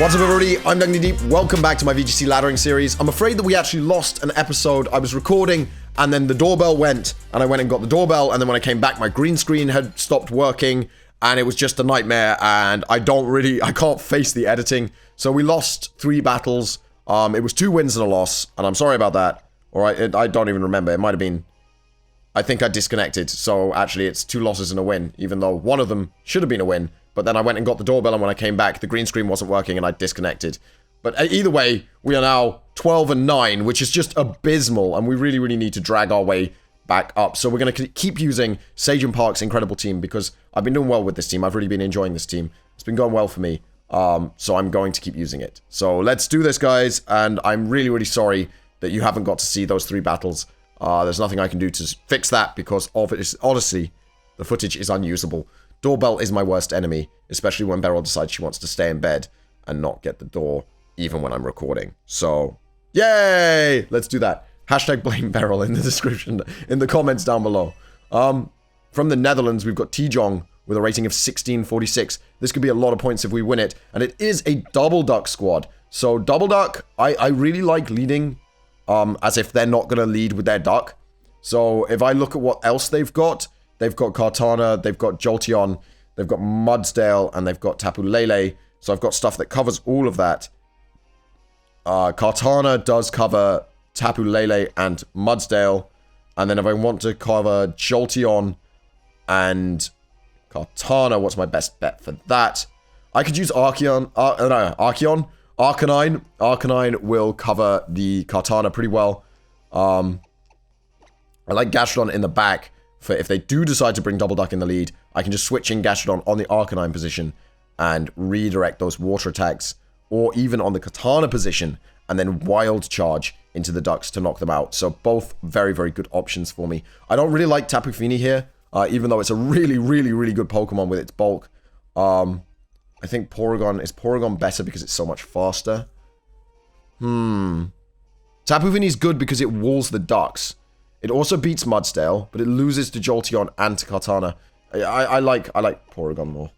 What's up, everybody? I'm Dungy Deep. Welcome back to my VGC laddering series. I'm afraid that we actually lost an episode. I was recording and then the doorbell went and I went and got the doorbell, and then when I came back my green screen had stopped working and it was just a nightmare, and I can't face the editing. So we lost 3 battles. It was 2 wins and a loss, and I'm sorry about that. Or I don't even remember. It might have been, I think I disconnected. So actually it's 2 losses and a win, even though one of them should have been a win. But then I went and got the doorbell, and when I came back, the green screen wasn't working, and I disconnected. But either way, we are now 12-9, which is just abysmal, and we really need to drag our way back up. So we're going to keep using Sage and Park's incredible team, because I've been doing well with this team. I've really been enjoying this team. It's been going well for me, so I'm going to keep using it. So let's do this, guys, and I'm really sorry that you haven't got to see those 3 battles. There's nothing I can do to fix that, because honestly, the footage is unusable. Doorbell is my worst enemy, especially when Beryl decides she wants to stay in bed and not get the door, even when I'm recording. So, yay! Let's do that. Hashtag blame Beryl in the description, in the comments down below. From the Netherlands, we've got T-Jong with a rating of 1646. This could be a lot of points if we win it, and it is a double duck squad. So, double duck, I really like leading as if they're not going to lead with their duck. So, if I look at what else they've got Kartana, they've got Jolteon, they've got Mudsdale, and they've got Tapu Lele. So I've got stuff that covers all of that. Kartana does cover Tapu Lele and Mudsdale. And then if I want to cover Jolteon and Kartana, what's my best bet for that? I could use Arcanine. Arcanine will cover the Kartana pretty well. I like Gastrodon in the back. For if they do decide to bring Double Duck in the lead, I can just switch in Gastrodon on the Arcanine position and redirect those water attacks, or even on the Katana position, and then Wild Charge into the Ducks to knock them out. So both very good options for me. I don't really like Tapu Fini here, even though it's a really good Pokemon with its bulk. I think is Porygon better because it's so much faster? Tapu Fini's good because it walls the Ducks. It also beats Mudsdale, but it loses to Jolteon and to Kartana. I like Porygon more.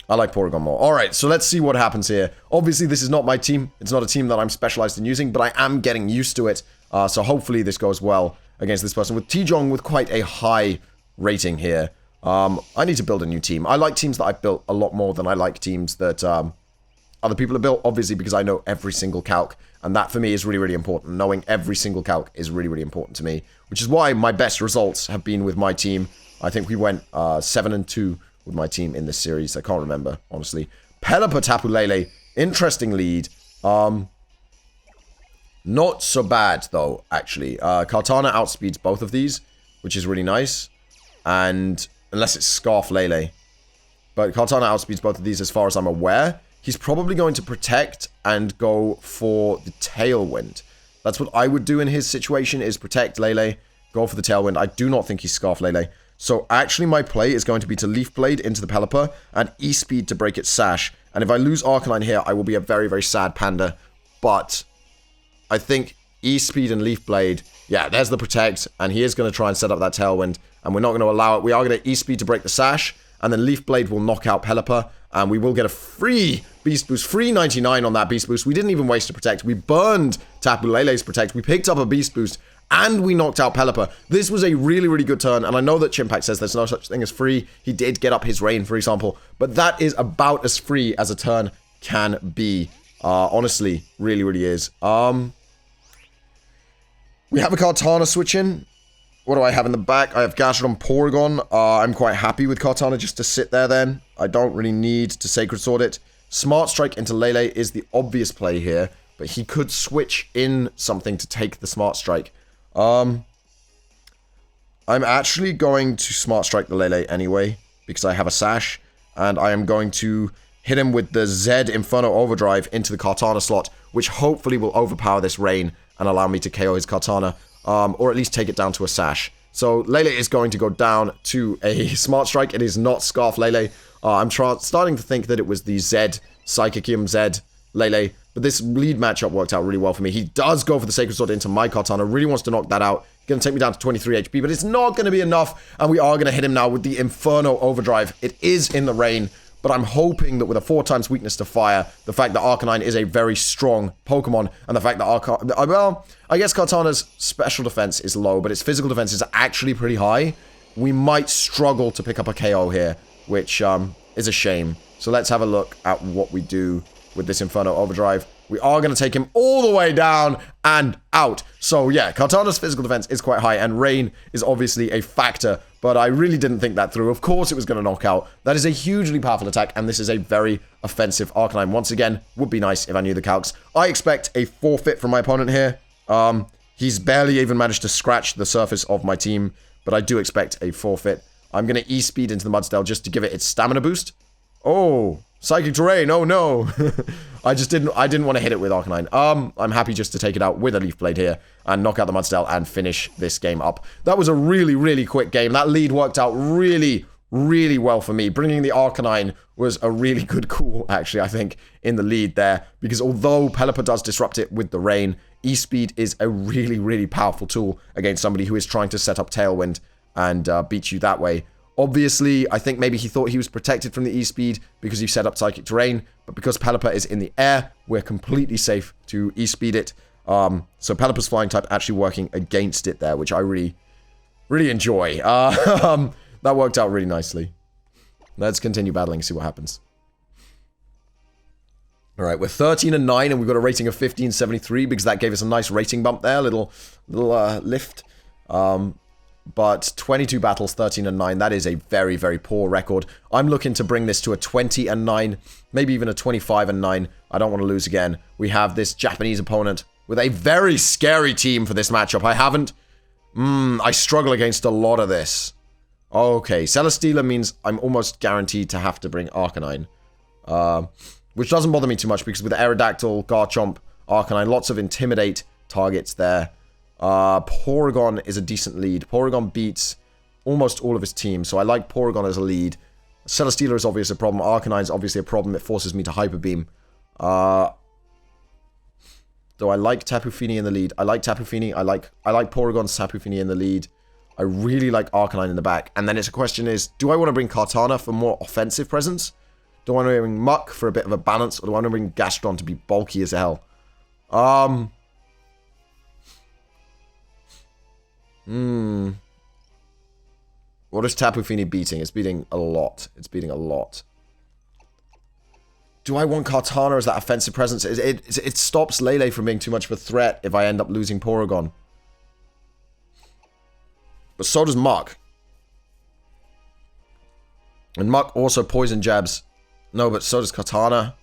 I like Porygon more. Alright, so let's see what happens here. Obviously, this is not my team. It's not a team that I'm specialized in using, but I am getting used to it. So hopefully this goes well against this person. With T-Jong with quite a high rating here. I need to build a new team. I like teams that I've built a lot more than I like teams that other people have built, obviously, because I know every single calc. And that, for me, is really important. Knowing every single calc is really important to me. Which is why my best results have been with my team. I think we went 7-2 with my team in this series. I can't remember, honestly. Pelipper Tapu Lele. Interesting lead. Not so bad, though, actually. Kartana outspeeds both of these, which is really nice. And unless it's Scarf Lele. But Kartana outspeeds both of these as far as I'm aware. He's probably going to protect and go for the Tailwind. That's what I would do in his situation, is protect Lele, go for the Tailwind. I do not think he's Scarf Lele. So actually my play is going to be to Leaf Blade into the Pelipper and E-Speed to break its Sash. And if I lose Arcanine here, I will be a very sad panda. But I think E-Speed and Leaf Blade, yeah, there's the protect. And he is going to try and set up that Tailwind. And we're not going to allow it. We are going to E-Speed to break the Sash. And then Leaf Blade will knock out Pelipper. And we will get a free Beast Boost. Free 99 on that Beast Boost. We didn't even waste a Protect. We burned Tapu Lele's Protect. We picked up a Beast Boost. And we knocked out Pelipper. This was a really good turn. And I know that Chimpact says there's no such thing as free. He did get up his Rain, for example. But that is about as free as a turn can be. Honestly, really is. We have a Kartana switch in. What do I have in the back? I have Gastrodon Porygon. I'm quite happy with Kartana just to sit there then. I don't really need to Sacred Sword it. Smart Strike into Lele is the obvious play here, but he could switch in something to take the Smart Strike. I'm actually going to Smart Strike the Lele anyway, because I have a Sash, and I am going to hit him with the Z Inferno Overdrive into the Kartana slot, which hopefully will overpower this Rain and allow me to KO his Kartana. Or at least take it down to a Sash. So Lele is going to go down to a Smart Strike. It is not Scarf Lele. I'm starting to think that it was the Z, Psychicium Z Lele. But this lead matchup worked out really well for me. He does go for the Sacred Sword into my Kartana. Really wants to knock that out. Going to take me down to 23 HP. But it's not going to be enough. And we are going to hit him now with the Inferno Overdrive. It is in the rain. but I'm hoping that with a 4 times weakness to fire, the fact that Arcanine is a very strong Pokemon, and the fact that well, I guess Kartana's special defense is low, but its physical defense is actually pretty high. We might struggle to pick up a KO here, which is a shame. So let's have a look at what we do with this Inferno Overdrive. We are going to take him all the way down and out. So yeah, Kartana's physical defense is quite high, and Rain is obviously a factor, but I really didn't think that through. Of course it was going to knock out. That is a hugely powerful attack, and this is a very offensive Arcanine. Once again, would be nice if I knew the calcs. I expect a forfeit from my opponent here. He's barely even managed to scratch the surface of my team, but I do expect a forfeit. I'm going to E-Speed into the Mudsdale just to give it its stamina boost. Oh, Psychic Terrain, oh no. I didn't want to hit it with Arcanine. I'm happy just to take it out with a Leaf Blade here and knock out the Mudsdale and finish this game up. That was a really, really quick game. That lead worked out really, really well for me. Bringing the Arcanine was a really good call, actually, I think, in the lead there. Because although Pelipper does disrupt it with the Rain, E-Speed is a really, really powerful tool against somebody who is trying to set up Tailwind and beat you that way. Obviously, I think maybe he thought he was protected from the E-Speed because he set up Psychic Terrain, but because Pelipper is in the air, we're completely safe to E-Speed it. So Pelipper's Flying type actually working against it there, which I really, really enjoy. That worked out really nicely. Let's continue battling and see what happens. Alright, we're 13 and 9, and we've got a rating of 1573 because that gave us a nice rating bump there, little lift. But 22 battles, 13 and 9, that is a very, very poor record. I'm looking to bring this to a 20 and 9, maybe even a 25 and 9. I don't want to lose again. We have this Japanese opponent with a very scary team for this matchup. I struggle against a lot of this. Okay, Celesteela means I'm almost guaranteed to have to bring Arcanine. Which doesn't bother me too much because with Aerodactyl, Garchomp, Arcanine, lots of Intimidate targets there. Porygon is a decent lead. Porygon beats almost all of his team, so I like Porygon as a lead. Celesteela is obviously a problem. Arcanine is obviously a problem. It forces me to Hyper Beam. Though I like Tapu Fini in the lead. I like Tapu Fini. I like Porygon's Tapu Fini in the lead. I really like Arcanine in the back. And then it's a question is, do I want to bring Kartana for more offensive presence? Do I want to bring Muck for a bit of a balance? Or do I want to bring Gastron to be bulky as hell? What is Tapu Fini beating? It's beating a lot. It's beating a lot. Do I want Kartana as that offensive presence? It stops Lele from being too much of a threat if I end up losing Porygon. But so does Muck. And Muck also poison jabs. No, but so does Kartana.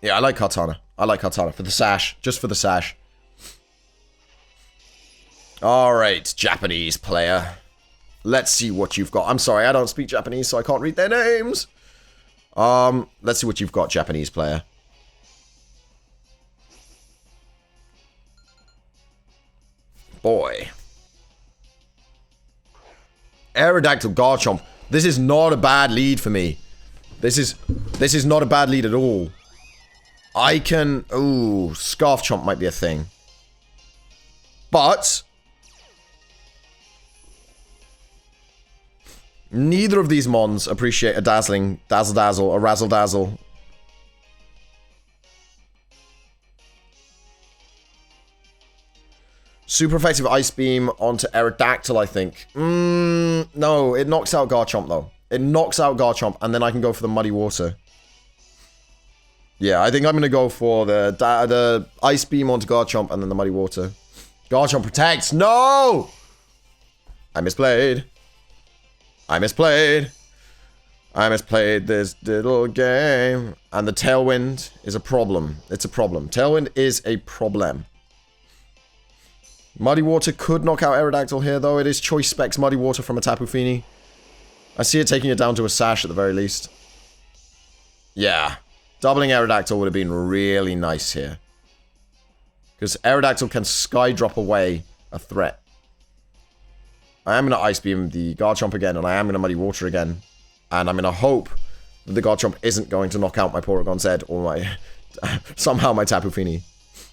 Yeah, I like Kartana. I like Kartana for the sash. Just for the sash. Alright, Japanese player. Let's see what you've got. I'm sorry, I don't speak Japanese, so I can't read their names. Let's see what you've got, Japanese player. Boy. Aerodactyl Garchomp. This is not a bad lead for me. This is not a bad lead at all. I can... Ooh, Scarf Chomp might be a thing. But... neither of these mons appreciate a dazzling dazzle, a razzle dazzle. Super effective Ice Beam onto Aerodactyl, I think. No, it knocks out Garchomp though. It knocks out Garchomp, and then I can go for the Muddy Water. Yeah, I think I'm gonna go for the Ice Beam onto Garchomp and then the Muddy Water. Garchomp protects. No! I misplayed. I misplayed. I misplayed this little game. And the Tailwind is a problem. It's a problem. Tailwind is a problem. Muddy Water could knock out Aerodactyl here, though. It is Choice Specs Muddy Water from a Tapu Fini. I see it taking it down to a Sash at the very least. Yeah. Doubling Aerodactyl would have been really nice here. Because Aerodactyl can Skydrop away a threat. I am going to Ice Beam the Garchomp again, and I am going to Muddy Water again. And I'm going to hope that the Garchomp isn't going to knock out my Porygon Z or my... somehow my Tapu Fini.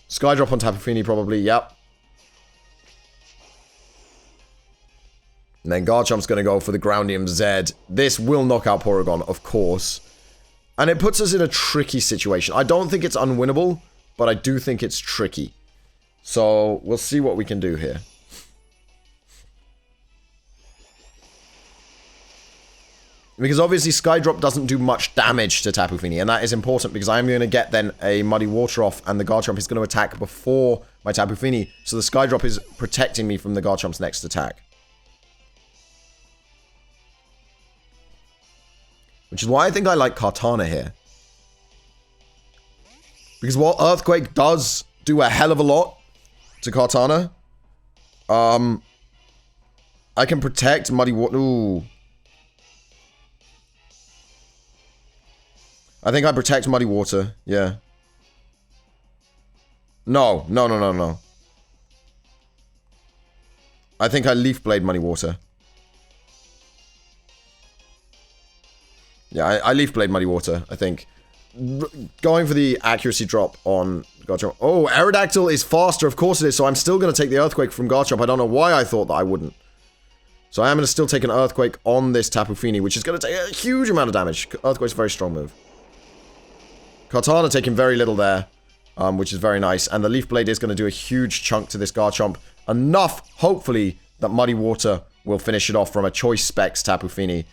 Skydrop on Tapu Fini probably, yep. And then Garchomp's going to go for the Groundium Z. This will knock out Porygon, of course. And it puts us in a tricky situation. I don't think it's unwinnable, but I do think it's tricky. So, we'll see what we can do here. Because obviously Skydrop doesn't do much damage to Tapu Fini, and that is important because I'm going to get then a Muddy Water off, and the Garchomp is going to attack before my Tapu Fini, so the Skydrop is protecting me from the Garchomp's next attack. Which is why I think I like Kartana here. Because while Earthquake does do a hell of a lot to Kartana, I can protect Muddy Water. Ooh. I think I protect Muddy Water, yeah. No. I think I Leaf Blade Muddy Water. Yeah, I Leaf Blade Muddy Water, I think. Going for the accuracy drop on Garchomp. Oh, Aerodactyl is faster, of course it is, so I'm still going to take the Earthquake from Garchomp. I don't know why I thought that I wouldn't. So I am going to still take an Earthquake on this Tapu Fini, which is going to take a huge amount of damage. Earthquake's a very strong move. Kartana taking very little there, which is very nice. And the Leaf Blade is going to do a huge chunk to this Garchomp. Enough, hopefully, that Muddy Water will finish it off from a Choice Specs Tapu Fini.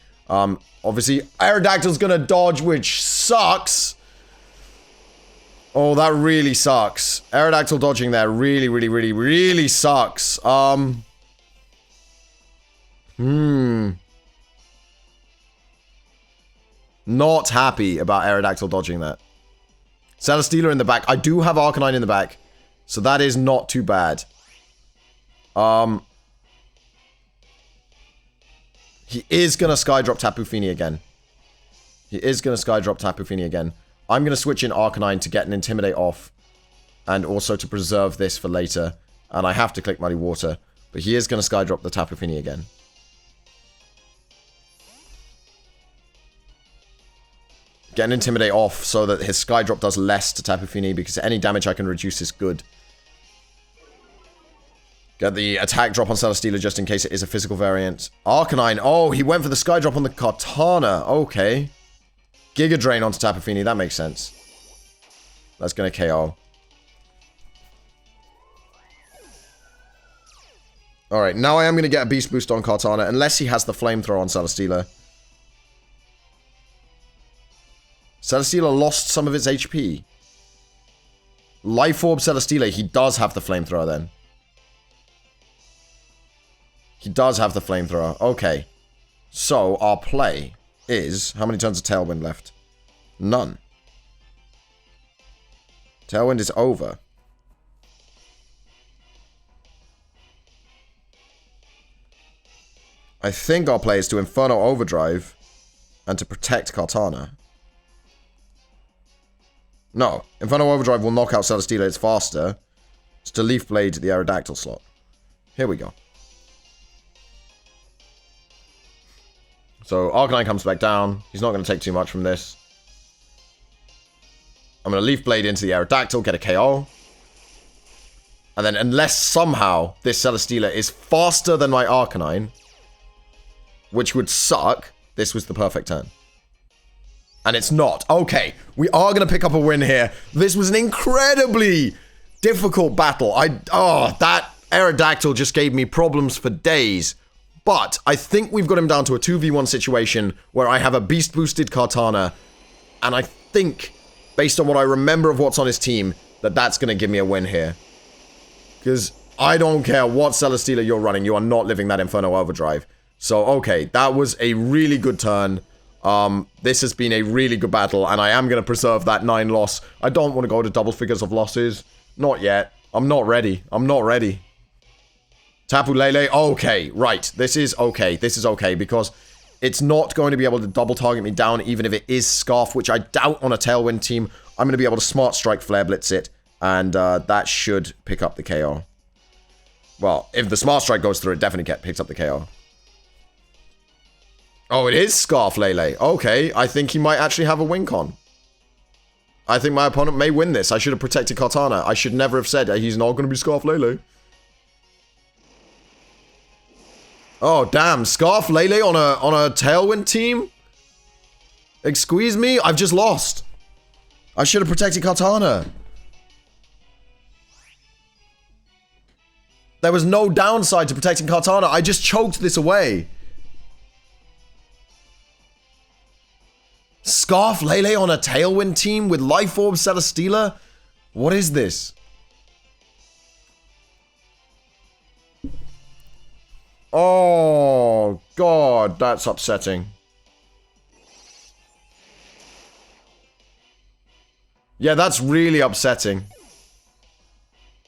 Obviously, Aerodactyl's going to dodge, which sucks. Oh, that really sucks. Aerodactyl dodging there really sucks. Not happy about Aerodactyl dodging that. Celesteela in the back. I do have Arcanine in the back, so that is not too bad. He is going to Skydrop Tapu Fini again. I'm going to switch in Arcanine to get an Intimidate off, and also to preserve this for later. And I have to click Muddy Water, but he is going to Skydrop the Tapu Fini again. Get an Intimidate off so that his Skydrop does less to Tapu Fini, because any damage I can reduce is good. Get the attack drop on Celesteela just in case it is a physical variant. Arcanine. Oh, he went for the Skydrop on the Kartana. Okay. Giga Drain onto Tapu Fini. That makes sense. That's going to KO. Alright, now I am going to get a Beast Boost on Kartana, unless he has the Flamethrower on Celesteela. Celesteela lost some of its HP. Life Orb Celesteela, he does have the Flamethrower then. He does have the Flamethrower. Okay. So, our play is... How many turns of Tailwind left? None. Tailwind is over. I think our play is to Inferno Overdrive and to protect Kartana. No. Inferno Overdrive will knock out Celesteela. It's faster. It's to Leaf Blade the Aerodactyl slot. Here we go. So, Arcanine comes back down. He's not going to take too much from this. I'm going to Leaf Blade into the Aerodactyl, get a KO. And then, unless somehow this Celesteela is faster than my Arcanine, which would suck, this was the perfect turn. And it's not. Okay, we are going to pick up a win here. This was an incredibly difficult battle. That Aerodactyl just gave me problems for days. But I think we've got him down to a 2v1 situation where I have a beast-boosted Kartana. And I think, based on what I remember of what's on his team, that that's going to give me a win here. Because I don't care what Celesteela you're running, you are not living that Inferno Overdrive. So, okay, that was a really good turn. This has been a really good battle, and I am going to preserve that 9 loss. I don't want to go to double figures of losses. Not yet. I'm not ready. Tapu Lele, okay, right. This is okay, because it's not going to be able to double target me down, even if it is Scarf, which I doubt on a Tailwind team. I'm going to be able to Smart Strike, Flare Blitz it, and that should pick up the KO. Well, if the Smart Strike goes through, it definitely picks up the KO. Oh, it is Scarf Lele. Okay, I think he might actually have a win con. I think my opponent may win this. I should have protected Kartana. I should never have said he's not going to be Scarf Lele. Oh, damn. Scarf Lele on a Tailwind team? Excuse me? I've just lost. I should have protected Kartana. There was no downside to protecting Kartana. I just choked this away. Scarf Lele on a Tailwind team with Life Orb Celesteela? What is this? Oh, God, that's upsetting. Yeah, that's really upsetting.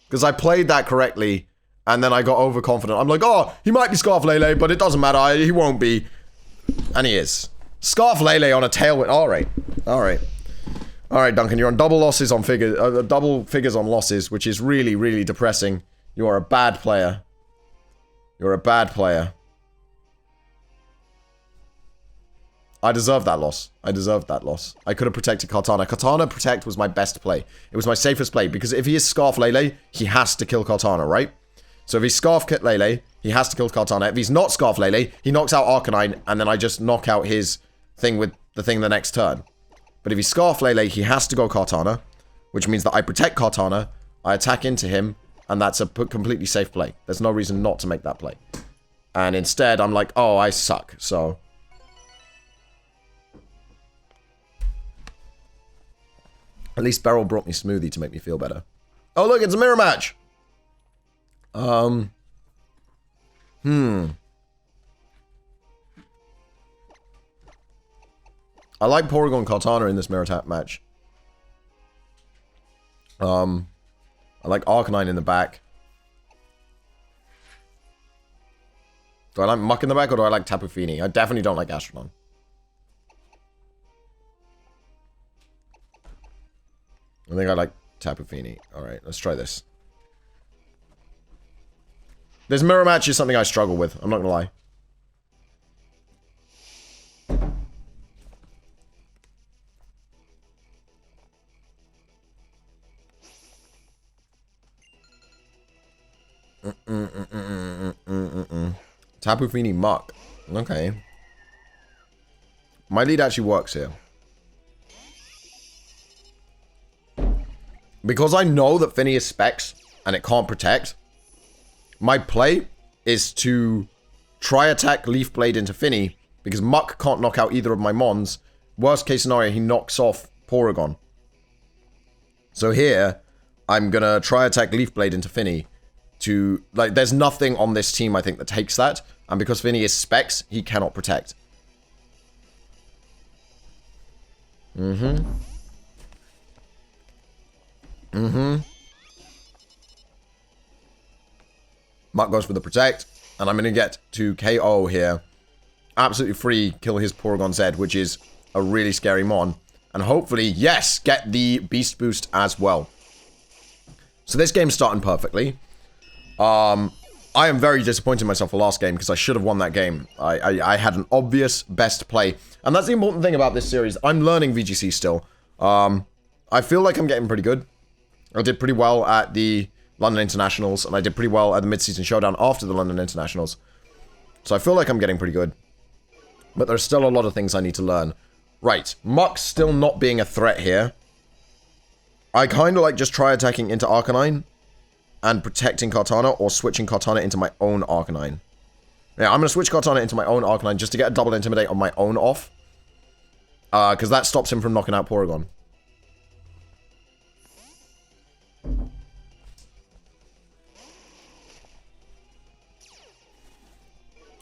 Because I played that correctly, and then I got overconfident. I'm like, oh, he might be Scarf Lele, but it doesn't matter. He won't be. And he is. Scarf Lele on a Tailwind. All right. All right. All right, Duncan, you're on double losses on double figures on losses, which is really, really depressing. You are a bad player. You're a bad player. I deserve that loss. I deserved that loss. I could have protected Kartana. Kartana Protect was my best play. It was my safest play, because if he is Scarf Lele, he has to kill Kartana, right? So if he's Scarf Lele, he has to kill Kartana. If he's not Scarf Lele, he knocks out Arcanine, and then I just knock out his thing with the thing the next turn. But if he's Scarf Lele, he has to go Kartana, which means that I protect Kartana, I attack into him, and that's a completely safe play. There's no reason not to make that play. And instead, I'm like, oh, I suck, so... At least Beryl brought me Smoothie to make me feel better. Oh, look, it's a mirror match! I like Porygon Kartana in this mirror tap match. I like Arcanine in the back. Do I like Muck in the back, or do I like Tapu Fini? I definitely don't like Astrodon. I think I like Tapu Fini. Alright, let's try this. This mirror match is something I struggle with, I'm not gonna lie. Tapu Fini Muck. Okay. My lead actually works here. Because I know that Fini is Specs and it can't protect, my play is to try attack Leaf Blade into Fini, because Muck can't knock out either of my Mons. Worst case scenario, he knocks off Porygon. So here, I'm gonna try attack Leaf Blade into Fini to, like, there's nothing on this team, I think, that takes that. And because Fini is Specs, he cannot protect. Muck goes for the protect, and I'm going to get to KO here. Absolutely free, kill his Porygon Z, which is a really scary mon. And hopefully, yes, get the Beast Boost as well. So this game's starting perfectly. I am very disappointed in myself for last game, because I should have won that game. I had an obvious best play. And that's the important thing about this series. I'm learning VGC still. I feel like I'm getting pretty good. I did pretty well at the London Internationals, and I did pretty well at the Mid-Season Showdown after the London Internationals. So I feel like I'm getting pretty good. But there's still a lot of things I need to learn. Right, Muck's still not being a threat here. I kind of like just try attacking into Arcanine and protecting Kartana, or switching Kartana into my own Arcanine. Yeah, I'm going to switch Kartana into my own Arcanine just to get a double Intimidate on my own off. Because that stops him from knocking out Porygon.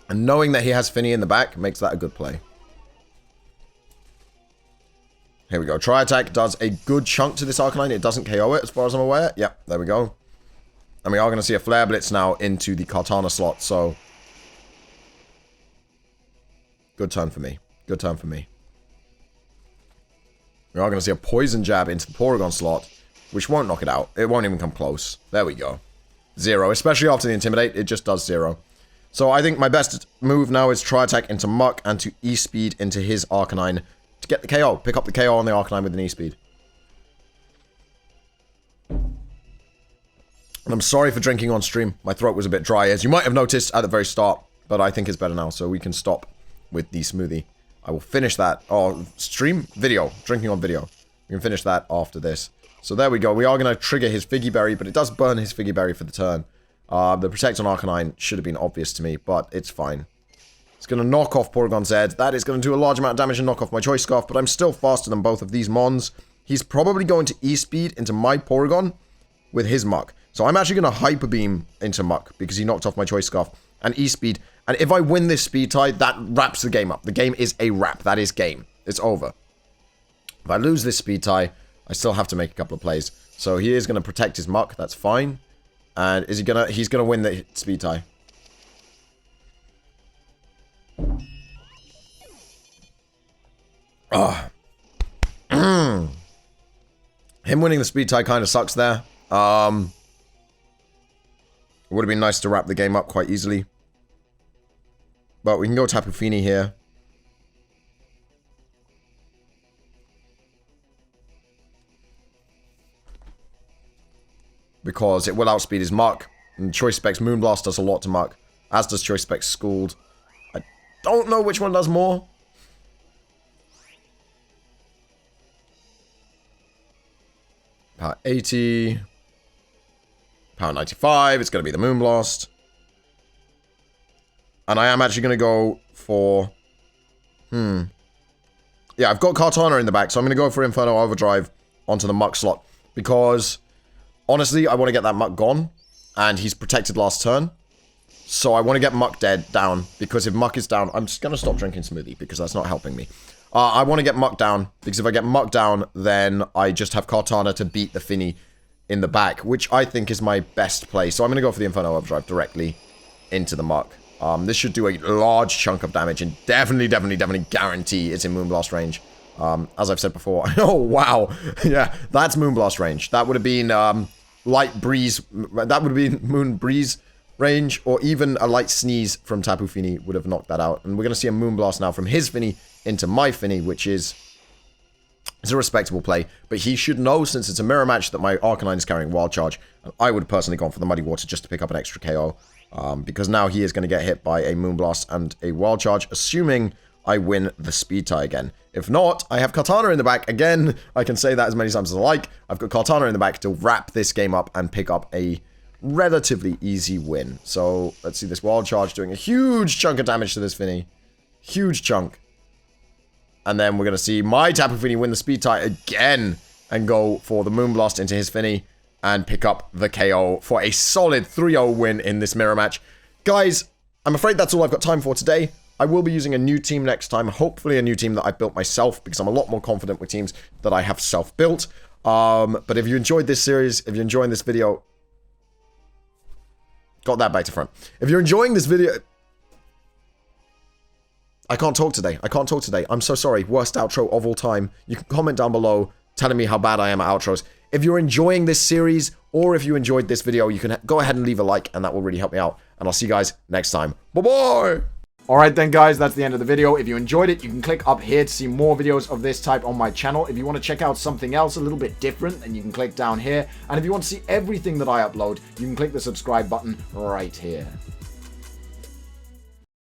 And knowing that he has Fini in the back makes that a good play. Here we go. Tri-Attack does a good chunk to this Arcanine. It doesn't KO it, as far as I'm aware. Yep, there we go. And we are going to see a Flare Blitz now into the Kartana slot, so... Good turn for me. Good turn for me. We are going to see a Poison Jab into the Porygon slot, which won't knock it out. It won't even come close. There we go. 0. Especially after the Intimidate, it just does 0. So I think my best move now is Tri-Attack into Muck and to E-Speed into his Arcanine to get the KO. Pick up the KO on the Arcanine with an E-Speed. And I'm sorry for drinking on stream. My throat was a bit dry, as you might have noticed at the very start. but I think it's better now, so we can stop with the smoothie. I will finish that. Oh, stream? Video. Drinking on video. We can finish that after this. So there we go. We are going to trigger his Figgy Berry, but it does burn his Figgy Berry for the turn. The Protect on Arcanine should have been obvious to me, but it's fine. It's going to knock off Porygon's Ed. That is going to do a large amount of damage and knock off my Choice Scarf, but I'm still faster than both of these Mons. He's probably going to E-Speed into my Porygon with his Muck. So I'm actually going to Hyper Beam into Muck because he knocked off my Choice Scarf and E-Speed. And if I win this speed tie, that wraps the game up. The game is a wrap. That is game. It's over. If I lose this speed tie, I still have to make a couple of plays. So he is going to protect his Muck. That's fine. And is he going to... He's going to win the speed tie. Him winning the speed tie kind of sucks there. It would have been nice to wrap the game up quite easily. But we can go Tapu Fini here. Because it will outspeed his Muck. And Choice Specs Moonblast does a lot to Muck. As does Choice Specs Scald. I don't know which one does more. Power 80. Power 95. It's going to be the Moonblast. And I am actually going to go for... Yeah, I've got Kartana in the back, so I'm going to go for Inferno Overdrive onto the Muck slot. Because, honestly, I want to get that Muck gone. And he's protected last turn. So I want to get Muck down. Because if Muck is down... I'm just going to stop drinking smoothie, because that's not helping me. I want to get Muck down, because if I get Muck down, then I just have Kartana to beat the Fini in the back, which I think is my best play. So I'm going to go for the Inferno Overdrive directly into the Muck. This should do a large chunk of damage and definitely guarantee it's in Moonblast range. As I've said before. Oh, wow. Yeah, that's Moonblast range. That would have been Light Breeze. That would have been Moon Breeze range, or even a Light Sneeze from Tapu Fini would have knocked that out. And we're going to see a Moonblast now from his Fini into my Fini, which is... It's a respectable play, but he should know, since it's a mirror match, that my Arcanine is carrying Wild Charge. And I would have personally gone for the Muddy Water just to pick up an extra KO. Because now he is going to get hit by a Moonblast and a Wild Charge, assuming I win the speed tie again. If not, I have Kartana in the back. Again, I can say that as many times as I like. I've got Kartana in the back to wrap this game up and pick up a relatively easy win. So, let's see this Wild Charge doing a huge chunk of damage to this Fini. Huge chunk. And then we're going to see my Tapu Fini win the speed tie again and go for the Moonblast into his Fini and pick up the KO for a solid 3-0 win in this mirror match. Guys, I'm afraid that's all I've got time for today. I will be using a new team next time, hopefully a new team that I built myself, because I'm a lot more confident with teams that I have self-built. But if you enjoyed this series, if you're enjoying this video... Got that back to front. If you're enjoying this video... I can't talk today. I'm so sorry. Worst outro of all time. You can comment down below telling me how bad I am at outros. If you're enjoying this series, or if you enjoyed this video, you can go ahead and leave a like, and that will really help me out. And I'll see you guys next time. Bye-bye! Alright then, guys, that's the end of the video. If you enjoyed it, you can click up here to see more videos of this type on my channel. If you want to check out something else a little bit different, then you can click down here. And if you want to see everything that I upload, you can click the subscribe button right here.